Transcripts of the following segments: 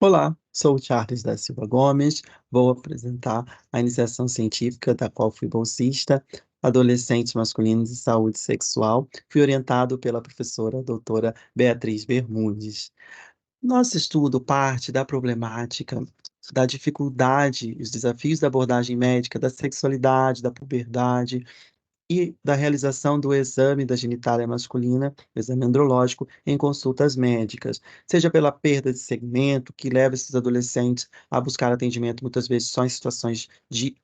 Olá, sou o Charles da Silva Gomes, vou apresentar a iniciação científica da qual fui bolsista, adolescentes masculinos e saúde sexual. Fui orientado pela professora doutora Beatriz Bermudes. Nosso estudo parte da problemática, da dificuldade, os desafios da abordagem médica, da sexualidade, da puberdade, e da realização do exame da genitália masculina, o exame andrológico, em consultas médicas, seja pela perda de segmento, que leva esses adolescentes a buscar atendimento muitas vezes só em situações de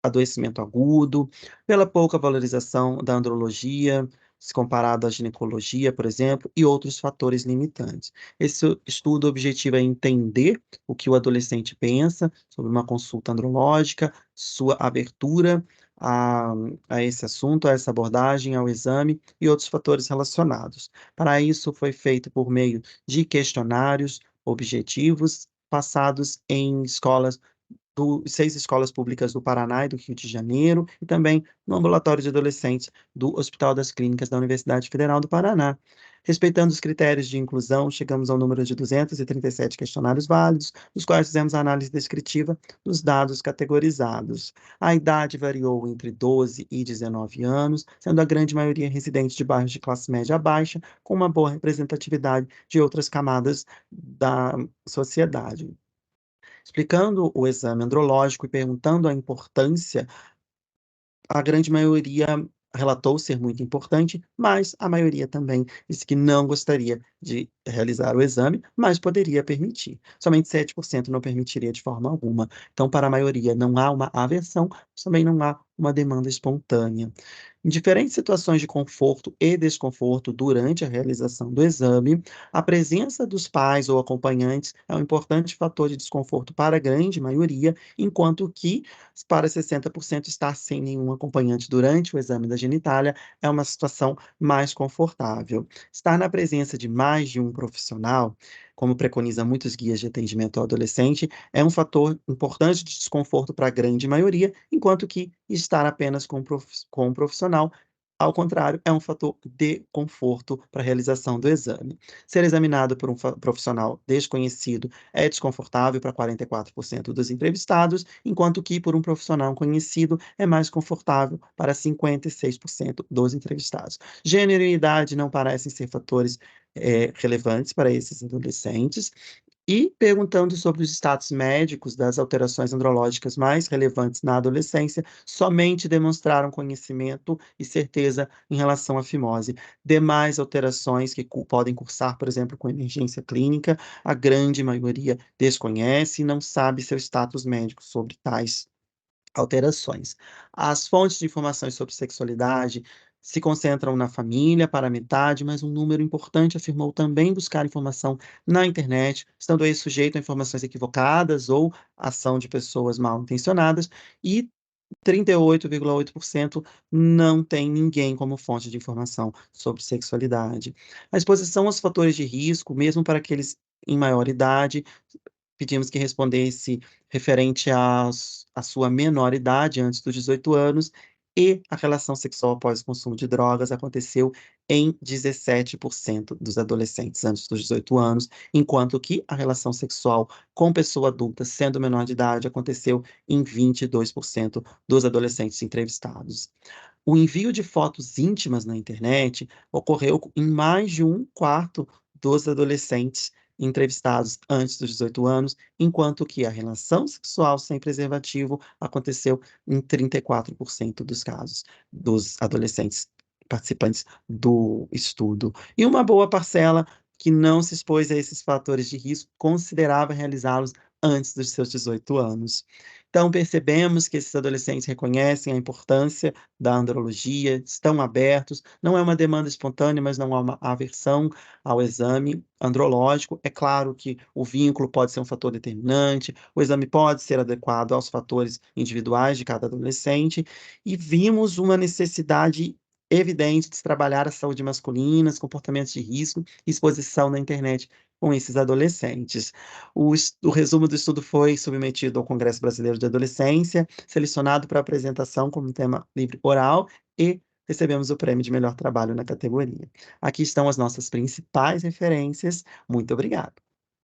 adoecimento agudo, pela pouca valorização da andrologia, se comparado à ginecologia, por exemplo, e outros fatores limitantes. Esse estudo objetiva é entender o que o adolescente pensa sobre uma consulta andrológica, sua abertura a, a esse assunto, a essa abordagem, ao exame e outros fatores relacionados. Para isso, foi feito por meio de questionários objetivos passados em escolas 6 escolas públicas do Paraná e do Rio de Janeiro, e também no ambulatório de adolescentes do Hospital das Clínicas da Universidade Federal do Paraná. Respeitando os critérios de inclusão, chegamos ao número de 237 questionários válidos, dos quais fizemos a análise descritiva dos dados categorizados. A idade variou entre 12 e 19 anos, sendo a grande maioria residentes de bairros de classe média baixa, com uma boa representatividade de outras camadas da sociedade. Explicando o exame andrológico e perguntando a importância, a grande maioria relatou ser muito importante, mas a maioria também disse que não gostaria de realizar o exame, mas poderia permitir. Somente 7% não permitiria de forma alguma. Então, para a maioria, não há uma aversão, mas também não há uma demanda espontânea. Em diferentes situações de conforto e desconforto durante a realização do exame, a presença dos pais ou acompanhantes é um importante fator de desconforto para a grande maioria, enquanto que, para 60%, estar sem nenhum acompanhante durante o exame da genitália é uma situação mais confortável. Estar na presença de mais de um profissional, como preconiza muitos guias de atendimento ao adolescente, é um fator importante de desconforto para a grande maioria, enquanto que estar apenas com um profissional, ao contrário, é um fator de conforto para a realização do exame. Ser examinado por um profissional desconhecido é desconfortável para 44% dos entrevistados, enquanto que por um profissional conhecido é mais confortável para 56% dos entrevistados. Gênero e idade não parecem ser fatores relevantes para esses adolescentes, e perguntando sobre os status médicos das alterações andrológicas mais relevantes na adolescência, somente demonstraram conhecimento e certeza em relação à fimose. Demais alterações que podem cursar, por exemplo, com emergência clínica, a grande maioria desconhece e não sabe seu status médico sobre tais alterações. As fontes de informações sobre sexualidade se concentram na família, para a metade, mas um número importante afirmou também buscar informação na internet, estando aí sujeito a informações equivocadas ou ação de pessoas mal intencionadas, e 38,8% não tem ninguém como fonte de informação sobre sexualidade. A exposição aos fatores de risco, mesmo para aqueles em maior idade, pedimos que respondesse referente à sua menoridade antes dos 18 anos, e a relação sexual após o consumo de drogas aconteceu em 17% dos adolescentes antes dos 18 anos, enquanto que a relação sexual com pessoa adulta, sendo menor de idade, aconteceu em 22% dos adolescentes entrevistados. O envio de fotos íntimas na internet ocorreu em mais de um quarto dos adolescentes entrevistados antes dos 18 anos, enquanto que a relação sexual sem preservativo aconteceu em 34% dos casos dos adolescentes participantes do estudo. E uma boa parcela que não se expôs a esses fatores de risco considerava realizá-los antes dos seus 18 anos. Então, percebemos que esses adolescentes reconhecem a importância da andrologia, estão abertos, não é uma demanda espontânea, mas não há uma aversão ao exame andrológico. É claro que o vínculo pode ser um fator determinante, o exame pode ser adequado aos fatores individuais de cada adolescente, e vimos uma necessidade evidente de trabalhar a saúde masculina, os comportamentos de risco e exposição na internet com esses adolescentes. O resumo do estudo foi submetido ao Congresso Brasileiro de Adolescência, selecionado para apresentação como tema livre oral, e recebemos o prêmio de melhor trabalho na categoria. Aqui estão as nossas principais referências. Muito obrigado.